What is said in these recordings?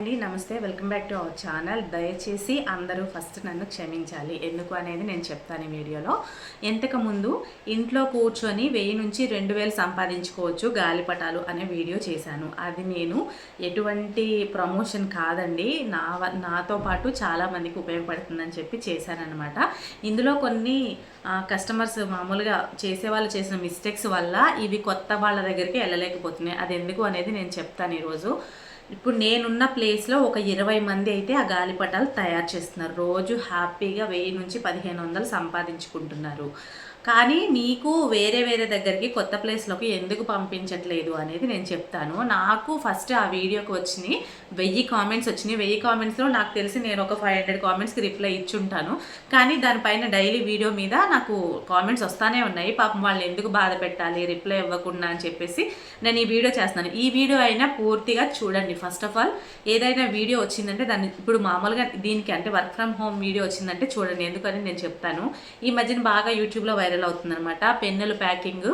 నమస్తే, welcome back to our channel. దయచేసి అందరూ ఫస్ట్ నన్ను క్షమించాలి. ఎందుకు అనేది నేను చెప్తాను ఈ వీడియోలో. ఇంతకుముందు ఇంట్లో కూర్చొని 1000 నుంచి 2000 సంపాదించుకోవచ్చు గాలిపటాలు అనే వీడియో చేశాను. అది నేను ఎటువంటి ప్రమోషన్ కాదండి, నాతో పాటు చాలామందికి ఉపయోగపడుతుందని చెప్పి చేశానన్నమాట. ఇందులో కొన్ని కస్టమర్స్ మామూలుగా చేసేవాళ్ళు చేసిన మిస్టేక్స్ వల్ల ఇవి కొత్త వాళ్ళ దగ్గరికి వెళ్ళలేకపోతున్నాయి. అది ఎందుకు అనేది నేను చెప్తాను ఈరోజు. ఇప్పుడు నేనున్న ప్లేస్లో ఒక 20 మంది అయితే ఆ గాలిపటాలు తయారు చేస్తున్నారు. రోజు హ్యాపీగా 1000 నుంచి 1500 సంపాదించుకుంటున్నారు. కానీ మీకు వేరే దగ్గరికి కొత్త ప్లేస్లోకి ఎందుకు పంపించట్లేదు అనేది నేను చెప్తాను. నాకు ఫస్ట్ ఆ వీడియోకి వచ్చినాయి 1000 కామెంట్స్ వచ్చినాయి. 1000 కామెంట్స్లో నాకు తెలిసి నేను ఒక 500 కామెంట్స్కి రిప్లై ఇచ్చుంటాను. కానీ దానిపైన డైలీ వీడియో మీద నాకు కామెంట్స్ వస్తూనే ఉన్నాయి. పాపం వాళ్ళు ఎందుకు బాధ పెట్టాలి రిప్లై ఇవ్వకుండా అని చెప్పేసి నేను ఈ వీడియో చేస్తున్నాను. ఈ వీడియో అయినా పూర్తిగా చూడండి. ఫస్ట్ ఆఫ్ ఆల్ ఏదైనా వీడియో వచ్చిందంటే దాన్ని ఇప్పుడు మామూలుగా దీనికి అంటే వర్క్ ఫ్రమ్ హోమ్ వీడియో వచ్చిందంటే చూడండి, ఎందుకని నేను చెప్తాను. ఈ మధ్యన బాగా యూట్యూబ్లో వైరల్ అవుతుందన్నమాట. పెన్నుల ప్యాకింగ్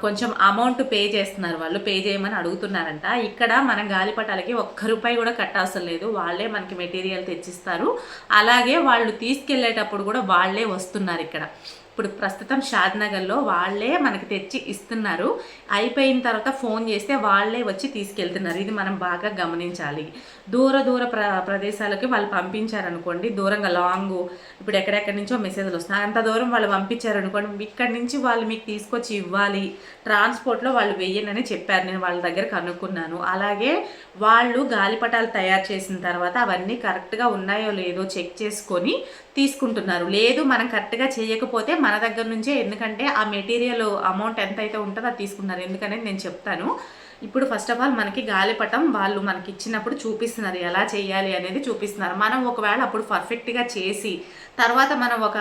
కొంచెం అమౌంట్ పే చేస్తున్నారు, వాళ్ళు పే చేయమని అడుగుతున్నారంట. ఇక్కడ మనం గాలిపటాలకి ₹1 కూడా కట్టాల్సిన లేదు, వాళ్ళే మనకి మెటీరియల్ తెచ్చిస్తారు. అలాగే వాళ్ళు తీసుకెళ్లేటప్పుడు కూడా వాళ్ళే వస్తున్నారు. ఇక్కడ ఇప్పుడు ప్రస్తుతం షాద్నగర్లో వాళ్ళే మనకి తెచ్చి ఇస్తున్నారు. అయిపోయిన తర్వాత ఫోన్ చేస్తే వాళ్ళే వచ్చి తీసుకెళ్తున్నారు. ఇది మనం బాగా గమనించాలి. దూర ప్రదేశాలకి వాళ్ళు పంపించారనుకోండి, దూరంగా లాంగ్ ఇప్పుడు ఎక్కడెక్కడి నుంచో మెసేజ్లు వస్తున్నాయి, అంత దూరం వాళ్ళు పంపించారనుకోండి, ఇక్కడి నుంచి వాళ్ళు మీకు తీసుకొచ్చి ఇవ్వాలి, ట్రాన్స్పోర్ట్లో వాళ్ళు వెయ్యనని చెప్పారు. నేను వాళ్ళ దగ్గర కనుక్కున్నాను. అలాగే వాళ్ళు గాలిపటాలు తయారు చేసిన తర్వాత అవన్నీ కరెక్ట్గా ఉన్నాయో లేదో చెక్ చేసుకొని తీసుకుంటున్నారు. లేదు మనం కరెక్ట్గా చేయకపోతే మన దగ్గర నుంచే, ఎందుకంటే ఆ మెటీరియల్ అమౌంట్ ఎంత అయితే ఉంటుందో అది తీసుకుంటున్నారు. ఎందుకనేది నేను చెప్తాను. ఇప్పుడు ఫస్ట్ ఆఫ్ ఆల్ మనకి గాలిపటం వాళ్ళు మనకి ఇచ్చినప్పుడు చూపిస్తున్నారు, ఎలా చేయాలి అనేది చూపిస్తున్నారు. మనం ఒకవేళ అప్పుడు పర్ఫెక్ట్గా చేసి తర్వాత మనం ఒక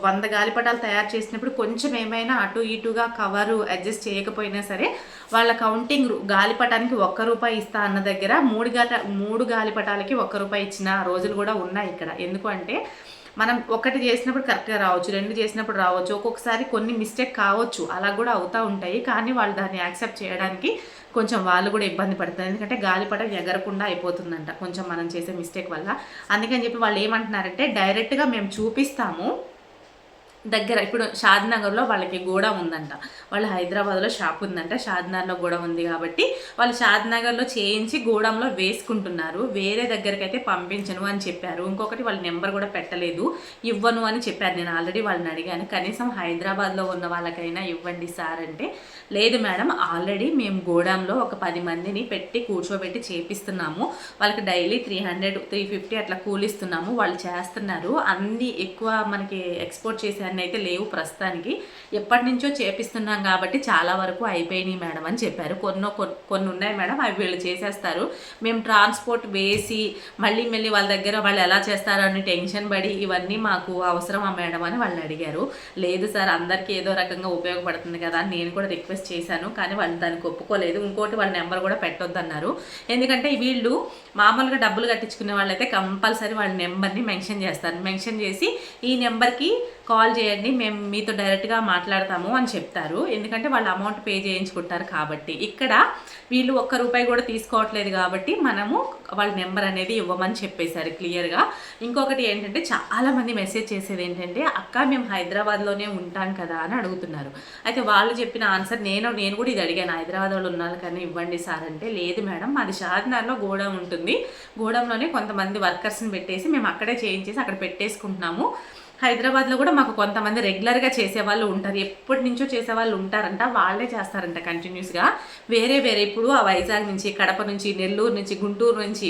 100 గాలిపటాలు తయారు చేసినప్పుడు కొంచెం ఏమైనా అటు ఇటుగా కవరు అడ్జస్ట్ చేయకపోయినా సరే వాళ్ళ కౌంటింగ్ గాలిపటానికి ₹1 ఇస్తా అన్న దగ్గర 3 గాలిపటాలకి ₹1 ఇచ్చిన రోజులు కూడా ఉన్నాయి ఇక్కడ. ఎందుకు అంటే మనం ఒకటి చేసినప్పుడు కరెక్ట్గా రావచ్చు, 2 చేసినప్పుడు రావచ్చు, ఒక్కొక్కసారి కొన్ని మిస్టేక్ కావచ్చు, అలా కూడా అవుతూ ఉంటాయి. కానీ వాళ్ళు దాన్ని యాక్సెప్ట్ చేయడానికి కొంచెం వాళ్ళు కూడా ఇబ్బంది పడతారు. ఎందుకంటే గాలిపటం ఎగరకుండా అయిపోతుందంట కొంచెం మనం చేసే మిస్టేక్ వల్ల. అందుకని చెప్పి వాళ్ళు ఏమంటున్నారంటే డైరెక్ట్గా మేము చూపిస్తాము దగ్గర. ఇప్పుడు షాద్నగర్లో వాళ్ళకి గోడ ఉందంట, వాళ్ళు హైదరాబాద్లో షాప్ ఉందంట, షాద్నగర్లో గోడ ఉంది కాబట్టి వాళ్ళు షాద్నగర్లో చేయించి గోడంలో వేసుకుంటున్నారు. వేరే దగ్గరికి అయితే పంపించను అని చెప్పారు. ఇంకొకటి వాళ్ళ నెంబర్ కూడా పెట్టలేదు, ఇవ్వను అని చెప్పారు. నేను ఆల్రెడీ వాళ్ళని అడిగాను, కనీసం హైదరాబాద్లో ఉన్న వాళ్ళకైనా ఇవ్వండి సార్ అంటే, లేదు మేడం ఆల్రెడీ మేము గోడంలో ఒక 10 మందిని పెట్టి కూర్చోబెట్టి చేపిస్తున్నాము, వాళ్ళకి డైలీ 300-350 అట్లా కూలిస్తున్నాము, వాళ్ళు చేస్తున్నారు. అన్ని ఎక్కువ మనకి ఎక్స్పోర్ట్ చేసే అయితే లేవు ప్రస్తుతానికి, ఎప్పటి నుంచో చేపిస్తున్నాం కాబట్టి చాలా వరకు అయిపోయినాయి మేడం అని చెప్పారు. కొన్ని ఉన్నాయి మేడం, అవి వీళ్ళు చేసేస్తారు, మేము ట్రాన్స్పోర్ట్ వేసి మళ్ళీ వాళ్ళ దగ్గర వాళ్ళు ఎలా చేస్తారో అని టెన్షన్ పడి ఇవన్నీ మాకు అవసరమా మేడం అని వాళ్ళు అడిగారు. లేదు సార్ అందరికీ ఏదో రకంగా ఉపయోగపడుతుంది కదా అని నేను కూడా రిక్వెస్ట్ చేశాను, కానీ వాళ్ళు దానికి ఒప్పుకోలేదు. ఇంకోటి వాళ్ళ నెంబర్ కూడా పెట్టొద్దన్నారు. ఎందుకంటే వీళ్ళు మామూలుగా డబ్బులు కట్టించుకునే వాళ్ళైతే కంపల్సరీ వాళ్ళ నెంబర్ని మెన్షన్ చేస్తారు. మెన్షన్ చేసి ఈ నెంబర్కి కాల్ చేయండి, మేము మీతో డైరెక్ట్గా మాట్లాడతాము అని చెప్తారు. ఎందుకంటే వాళ్ళు అమౌంట్ పే చేయించుకుంటారు కాబట్టి. ఇక్కడ వీళ్ళు ₹1 కూడా తీసుకోవట్లేదు కాబట్టి మనము వాళ్ళ నెంబర్ అనేది ఇవ్వమని చెప్పేశారు క్లియర్గా. ఇంకొకటి ఏంటంటే చాలామంది మెసేజ్ చేసేది ఏంటంటే అక్క మేము హైదరాబాద్లోనే ఉంటాం కదా అని అడుగుతున్నారు. అయితే వాళ్ళు చెప్పిన ఆన్సర్ నేను కూడా ఇది అడిగాను, హైదరాబాద్ వాళ్ళు ఉన్నారు కానీ ఇవ్వండి సార్ అంటే, లేదు మేడం మాది షాద్నగర్లో గోడం ఉంటుంది, గోడంలోనే కొంతమంది వర్కర్స్ని పెట్టేసి మేము అక్కడే చేయించేసి అక్కడ పెట్టేసుకుంటున్నాము. హైదరాబాద్లో కూడా మాకు కొంతమంది రెగ్యులర్గా చేసేవాళ్ళు ఉంటారు, ఎప్పటి నుంచో చేసేవాళ్ళు ఉంటారంట, వాళ్ళే చేస్తారంట కంటిన్యూస్గా. వేరే ఇప్పుడు ఆ వైజాగ్ నుంచి, కడప నుంచి, నెల్లూరు నుంచి, గుంటూరు నుంచి,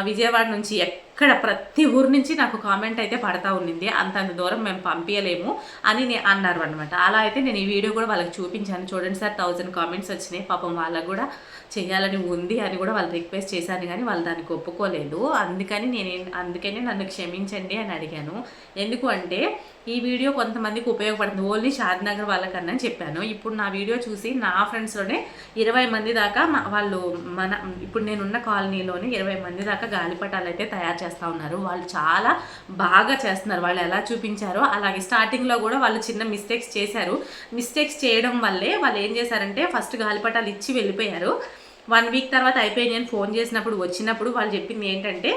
విజయవాడ నుంచి, ఎక్కడ ప్రతి ఊరు నుంచి నాకు కామెంట్ అయితే పడతా ఉండింది, అంత దూరం మేము పంపించలేము అని అన్నారు అనమాట. అలా అయితే నేను ఈ వీడియో కూడా వాళ్ళకి చూపించాను. చూడండి సార్ 1000 కామెంట్స్ వచ్చినాయి, పాపం వాళ్ళకు కూడా చేయాలని ఉంది అని కూడా వాళ్ళు రిక్వెస్ట్ చేశాను, కానీ వాళ్ళు దానికి ఒప్పుకోలేదు. అందుకని నన్ను క్షమించండి అని అడిగాను. ఎందుకు అంటే ఈ వీడియో కొంతమందికి ఉపయోగపడుతుంది, ఓన్లీ షాద్నగర్ వాళ్ళకన్నా చెప్పాను. ఇప్పుడు నా వీడియో చూసి నా ఫ్రెండ్స్లోనే 20 మంది దాకా వాళ్ళు ఇప్పుడు నేనున్న కాలనీలోనే 20 మంది దాకా గాలిపటాలు అయితే తయారు చేస్తూ ఉన్నారు. వాళ్ళు చాలా బాగా చేస్తున్నారు. వాళ్ళు ఎలా చూపించారో అలాగే స్టార్టింగ్లో కూడా వాళ్ళు చిన్న మిస్టేక్స్ చేశారు. మిస్టేక్స్ చేయడం వల్లే వాళ్ళు ఏం చేశారంటే ఫస్ట్ గాలిపటాలు ఇచ్చి వెళ్ళిపోయారు. 1 వీక్ తర్వాత అయిపోయి నేను ఫోన్ చేసినప్పుడు వచ్చినప్పుడు వాళ్ళు చెప్పింది ఏంటంటే,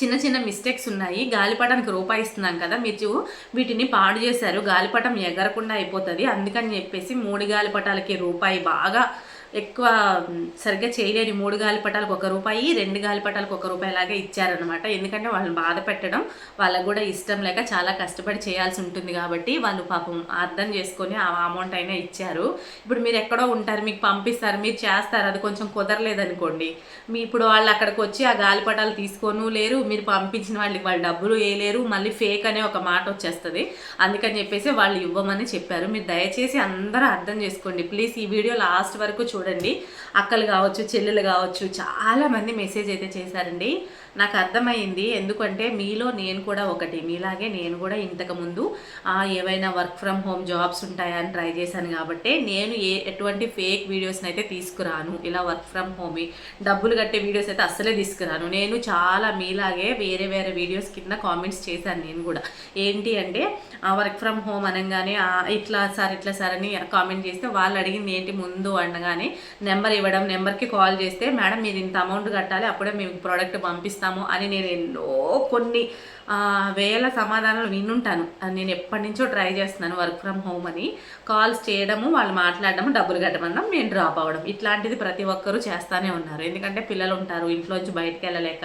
చిన్న చిన్న మిస్టేక్స్ ఉన్నాయి, గాలిపటానికి రూపాయి ఇస్తున్నాం కదా, మీరు వీటిని పాడు చేశారు, గాలిపటం ఎగరకుండా అయిపోతుంది, అందుకని చెప్పేసి 3 గాలిపటాలకి రూపాయి, బాగా ఎక్కువ సరిగ్గా చేయలేని 3 గాలిపటాలకు ₹1, 2 గాలిపటాలకు ₹1 లాగా ఇచ్చారనమాట. ఎందుకంటే వాళ్ళని బాధ పెట్టడం వాళ్ళకు కూడా ఇష్టం లేక చాలా కష్టపడి చేయాల్సి ఉంటుంది కాబట్టి వాళ్ళు పాపం అర్థం చేసుకొని ఆ అమౌంట్ అయినా ఇచ్చారు. ఇప్పుడు మీరు ఎక్కడో ఉంటారు, మీకు పంపిస్తారు, మీరు చేస్తారు, అది కొంచెం కుదరలేదనుకోండి, ఇప్పుడు వాళ్ళు అక్కడికి వచ్చి ఆ గాలిపటాలు తీసుకోను లేరు, మీరు పంపించిన వాళ్ళకి వాళ్ళు డబ్బులు వేయలేరు, మళ్ళీ ఫేక్ అనే ఒక మాట వచ్చేస్తుంది. అందుకని చెప్పేసి వాళ్ళు ఇవ్వమని చెప్పారు. మీరు దయచేసి అందరూ అర్థం చేసుకోండి ప్లీజ్. ఈ వీడియో లాస్ట్ వరకు చూడండి. అక్కలు కావచ్చు, చెల్లెలు కావచ్చు, చాలామంది మెసేజ్ అయితే చేశారండి. నాకు అర్థమైంది, ఎందుకంటే మీలో నేను కూడా ఒకటి, మీలాగే నేను కూడా ఇంతకుముందు ఏవైనా వర్క్ ఫ్రమ్ హోమ్ జాబ్స్ ఉంటాయా అని ట్రై చేశాను కాబట్టి నేను ఎటువంటి ఫేక్ వీడియోస్ని అయితే తీసుకురాను. ఇలా వర్క్ ఫ్రమ్ హోమ్ డబ్బులు కట్టే వీడియోస్ అయితే అస్సలే తీసుకురాను. నేను చాలా మీలాగే వేరే వేరే వీడియోస్ కింద కామెంట్స్ చేశాను. నేను కూడా ఏంటి అంటే వర్క్ ఫ్రమ్ హోమ్ అనగానే ఇట్లా సార్ అని కామెంట్ చేస్తే వాళ్ళు అడిగింది ఏంటి ముందు అనగానే నెంబర్ ఇవ్వడం, నెంబర్కి కాల్ చేస్తే మేడం మీరు ఇంత అమౌంట్ కట్టాలి అప్పుడే మేము ప్రోడక్ట్ పంపిస్తాము అని నేను ఎన్నో కొన్ని వేల సమాధానాలు వినుంటాను. నేను ఎప్పటి నుంచో ట్రై చేస్తున్నాను వర్క్ ఫ్రమ్ హోమ్ అని. కాల్స్ చేయడము, వాళ్ళు మాట్లాడడము, డబ్బులు కట్టమన్నా నేను డ్రాప్ అవ్వడం, ఇట్లాంటిది ప్రతి ఒక్కరూ చేస్తూనే ఉన్నారు. ఎందుకంటే పిల్లలు ఉంటారు, ఇంట్లోంచి బయటకు వెళ్ళలేక,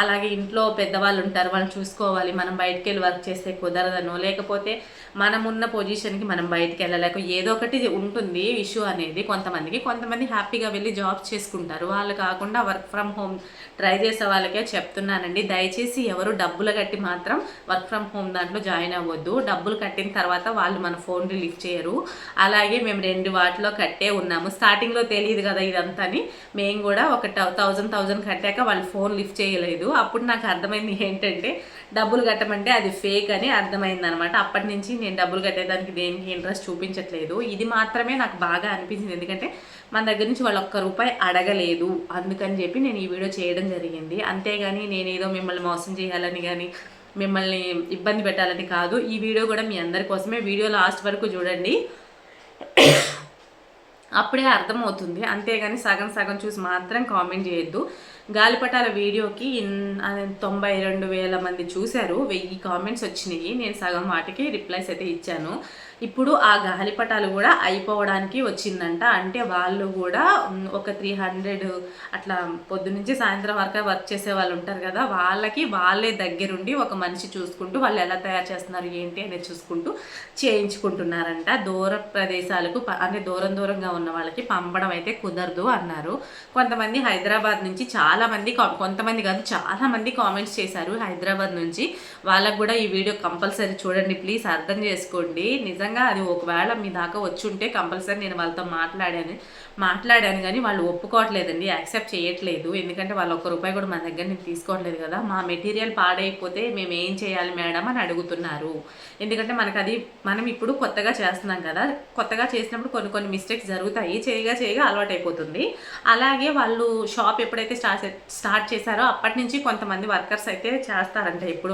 అలాగే ఇంట్లో పెద్దవాళ్ళు ఉంటారు, వాళ్ళని చూసుకోవాలి, మనం బయటకు వెళ్ళి వర్క్ చేస్తే కుదరదనో, లేకపోతే మనం ఉన్న పొజిషన్కి మనం బయటకు వెళ్ళలేక ఏదో ఒకటి ఉంటుంది ఇష్యూ అనేది కొంతమంది హ్యాపీగా వెళ్ళి జాబ్స్ చేసుకుంటారు. వాళ్ళు కాకుండా వర్క్ ఫ్రమ్ హోమ్ ట్రై చేసే వాళ్ళకే చెప్తున్నానండి, దయచేసి ఎవరు డబ్బులు కట్టి మాత్రం వర్క్ ఫ్రమ్ హోమ్ దాంట్లో జాయిన్ అవ్వద్దు. డబ్బులు కట్టిన తర్వాత వాళ్ళు మన ఫోన్ లిఫ్ట్ చేయరు. అలాగే మేము 2 వాటిలో కట్టే ఉన్నాము. స్టార్టింగ్లో తెలియదు కదా ఇదంతా అని, మేము కూడా ఒక 1000 కట్టాక వాళ్ళు ఫోన్ లిఫ్ట్ చేయలేదు. అప్పుడు నాకు అర్థమైంది ఏంటంటే డబ్బులు కట్టమంటే అది ఫేక్ అని అర్థమైంది అనమాట. అప్పటి నుంచి నేను డబ్బులు కట్టేదానికి దేనికి ఇంట్రెస్ట్ చూపించట్లేదు. ఇది మాత్రమే నాకు బాగా అనిపించింది, ఎందుకంటే మన దగ్గర నుంచి వాళ్ళు ₹1 అడగలేదు, అందుకని చెప్పి నేను ఈ వీడియో చేయడం జరిగింది. అంతేగాని నేనేదో మిమ్మల్ని మోసం చేయాలని కానీ మిమ్మల్ని ఇబ్బంది పెట్టాలని కాదు. ఈ వీడియో కూడా మీ అందరి కోసమే. వీడియో లాస్ట్ వరకు చూడండి, అప్పుడే అర్థమవుతుంది. అంతేగాని సగం చూసి మాత్రం కామెంట్ చేయొద్దు. గాలిపటాల వీడియోకి 92,000 మంది చూశారు, 1000 కామెంట్స్ వచ్చినాయి. నేను సగం వాటికి రిప్లైస్ అయితే ఇచ్చాను. ఇప్పుడు ఆ గాలిపటాలు కూడా అయిపోవడానికి వచ్చిందంట. అంటే వాళ్ళు కూడా ఒక 300 అట్లా పొద్దునుంచి సాయంత్రం వరకు వర్క్ చేసే వాళ్ళు ఉంటారు కదా, వాళ్ళే దగ్గరుండి ఒక మనిషి చూసుకుంటూ వాళ్ళు ఎలా తయారు చేస్తున్నారు ఏంటి అనేది చూసుకుంటూ చేయించుకుంటున్నారంట. దూర ప్రదేశాలకు అంటే దూరంగా ఉన్న వాళ్ళకి పంపడం అయితే కుదరదు అన్నారు. కొంతమంది హైదరాబాద్ నుంచి కొంతమంది కాదు చాలామంది కామెంట్స్ చేశారు హైదరాబాద్ నుంచి. వాళ్ళకు కూడా ఈ వీడియో కంపల్సరీ చూడండి ప్లీజ్, అర్థం చేసుకోండి. నిజంగా అది ఒకవేళ మీ దాకా వచ్చి ఉంటే కంపల్సరీ నేను వాళ్ళతో మాట్లాడాను కానీ వాళ్ళు ఒప్పుకోవట్లేదండి, యాక్సెప్ట్ చేయట్లేదు. ఎందుకంటే వాళ్ళు ₹1 కూడా మన దగ్గర నుంచి తీసుకోవట్లేదు కదా. మా మెటీరియల్ పాడైపోతే మేము ఏం చేయాలి మేడం అని అడుగుతున్నారు. ఎందుకంటే మనం ఇప్పుడు కొత్తగా చేస్తున్నాం కదా, కొత్తగా చేసినప్పుడు కొన్ని మిస్టేక్స్ జరుగుతాయి, చేయగా అలవాటు అయిపోతుంది. అలాగే వాళ్ళు షాప్ ఎప్పుడైతే స్టార్ట్ చేశారో అప్పటి నుంచి కొంతమంది వర్కర్స్ అయితే చేస్తారంట, ఇప్పుడు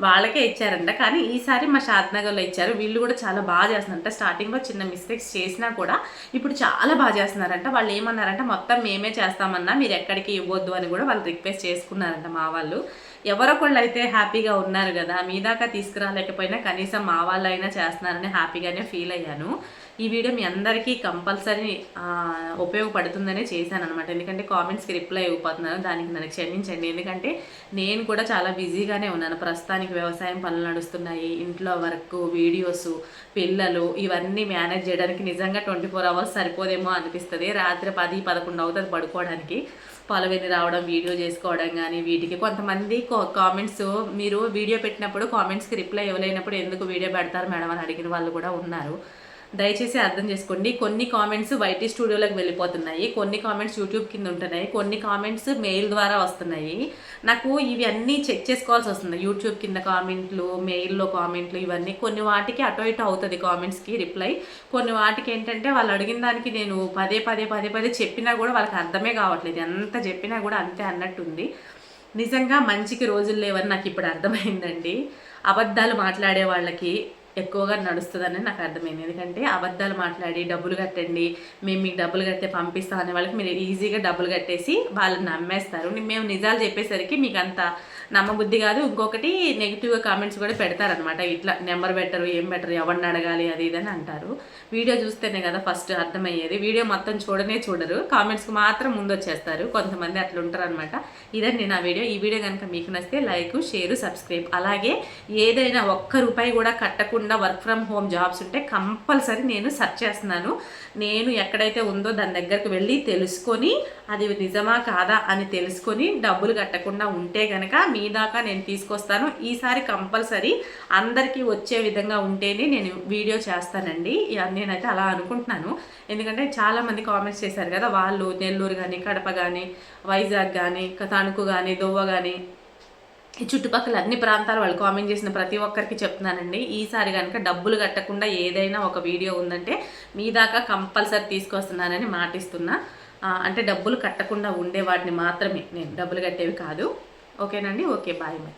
వాళ్ళకే ఇచ్చారంట. కానీ ఈసారి మా షాద్నగర్లో ఇచ్చారు. వీళ్ళు కూడా చాలా బాగా చేస్తున్నారంట. స్టార్టింగ్లో చిన్న మిస్టేక్స్ చేసినా కూడా ఇప్పుడు చాలా బాగా చేస్తున్నారంట. వాళ్ళు ఏమన్నారంట, మొత్తం మేమే చేస్తామన్నా మీరు ఎక్కడికి ఇవ్వద్దు అని కూడా వాళ్ళు రిక్వెస్ట్ చేసుకున్నారంట మా వాళ్ళు. ఎవరొకళ్ళు అయితే హ్యాపీగా ఉన్నారు కదా, మీ దాకా తీసుకురాలేకపోయినా కనీసం మా వాళ్ళు అయినా చేస్తున్నారని హ్యాపీగానే ఫీల్ అయ్యాను. ఈ వీడియో మీ అందరికీ కంపల్సరీ ఉపయోగపడుతుందనే చేశాను అనమాట. ఎందుకంటే కామెంట్స్కి రిప్లై ఇవ్వకపోతున్నాను, దానికి నన్ను క్షమించండి. ఎందుకంటే నేను కూడా చాలా బిజీగానే ఉన్నాను. ప్రస్తుతానికి వ్యవసాయం పనులు నడుస్తున్నాయి, ఇంట్లో వర్క్, వీడియోస్, పిల్లలు, ఇవన్నీ మేనేజ్ చేయడానికి నిజంగా 24 hours సరిపోదేమో అనిపిస్తుంది. రాత్రి 10-11 అవుతుంది పడుకోవడానికి. పొలవెని రావడం, వీడియో చేసుకోవడం కానీ వీటికి. కొంతమంది కామెంట్స్, మీరు వీడియో పెట్టినప్పుడు కామెంట్స్కి రిప్లై ఇవ్వలేనప్పుడు ఎందుకు వీడియో పెడతారు మేడం అని అడిగిన వాళ్ళు కూడా ఉన్నారు. దయచేసి అర్థం చేసుకోండి. కొన్ని కామెంట్స్ వైటీ స్టూడియోలోకి వెళ్ళిపోతున్నాయి, కొన్ని కామెంట్స్ యూట్యూబ్ కింద ఉంటున్నాయి, కొన్ని కామెంట్స్ మెయిల్ ద్వారా వస్తున్నాయి. నాకు ఇవి అన్నీ చెక్ చేసుకోవాల్సి వస్తుంది. యూట్యూబ్ కింద కామెంట్లు, మెయిల్లో కామెంట్లు, ఇవన్నీ కొన్ని వాటికి అటో ఇటో అవుతుంది కామెంట్స్కి రిప్లై. కొన్ని వాటికి ఏంటంటే వాళ్ళు అడిగిన దానికి నేను పదే చెప్పినా కూడా వాళ్ళకి అర్థమే కావట్లేదు. ఎంత చెప్పినా కూడా అంతే అన్నట్టుంది. నిజంగా మంచికి రోజులు లేవని నాకు ఇప్పుడు అర్థమైందండి. అబద్ధాలు మాట్లాడే వాళ్ళకి ఎక్కువగా నడుస్తుందని నాకు అర్థమైంది. ఎందుకంటే అబద్ధాలు మాట్లాడి డబ్బులు కట్టండి, మేము మీకు డబ్బులు కడితే పంపిస్తాం అనే వాళ్ళకి మీరు ఈజీగా డబ్బులు కట్టేసి వాళ్ళని నమ్మేస్తారు. మేము నిజాలు చెప్పేసరికి మీకు అంత నమ్మబుద్ధి కాదు. ఇంకొకటి నెగిటివ్గా కామెంట్స్ కూడా పెడతారనమాట. ఇట్లా నెంబర్ బెటరు, ఏం బెటరు, ఎవరిని అడగాలి అది ఇదని అంటారు. వీడియో చూస్తేనే కదా ఫస్ట్ అర్థమయ్యేది. వీడియో మొత్తం చూడరు, కామెంట్స్కి మాత్రం ముందు వచ్చేస్తారు. కొంతమంది అట్లా ఉంటారు అనమాట. ఇదండి నా వీడియో. ఈ వీడియో కనుక మీకు నచ్చితే లైక్, షేర్, సబ్స్క్రైబ్. అలాగే ఏదైనా ₹1 కూడా కట్టకుండా వర్క్ ఫ్రమ్ హోమ్ జాబ్స్ ఉంటే కంపల్సరీ నేను సెర్చ్ చేస్తున్నాను. నేను ఎక్కడైతే ఉందో దాని దగ్గరకు వెళ్ళి తెలుసుకొని అది నిజమా కాదా అని తెలుసుకొని డబ్బులు కట్టకుండా ఉంటే కనుక మీ దాకా నేను తీసుకొస్తాను. ఈసారి కంపల్సరీ అందరికీ వచ్చే విధంగా ఉంటేనే నేను వీడియో చేస్తానండి. నేనైతే అలా అనుకుంటున్నాను. ఎందుకంటే చాలామంది కామెంట్స్ చేశారు కదా, వాళ్ళు నెల్లూరు కానీ, కడప కానీ, వైజాగ్ కానీ, తణుకు కానీ, దొవ్వ కానీ, ఈ చుట్టుపక్కల అన్ని ప్రాంతాలు వాళ్ళు కామెంట్ చేసిన ప్రతి ఒక్కరికి చెప్తున్నానండి. ఈసారి కనుక డబ్బులు కట్టకుండా ఏదైనా ఒక వీడియో ఉందంటే మీ దాకా కంపల్సరీ తీసుకొస్తున్నానని మాటిస్తున్నా. అంటే డబ్బులు కట్టకుండా ఉండే వాటిని మాత్రమే, నేను డబ్బులు కట్టేవి కాదు. ఓకేనండి. Okay, bye bye.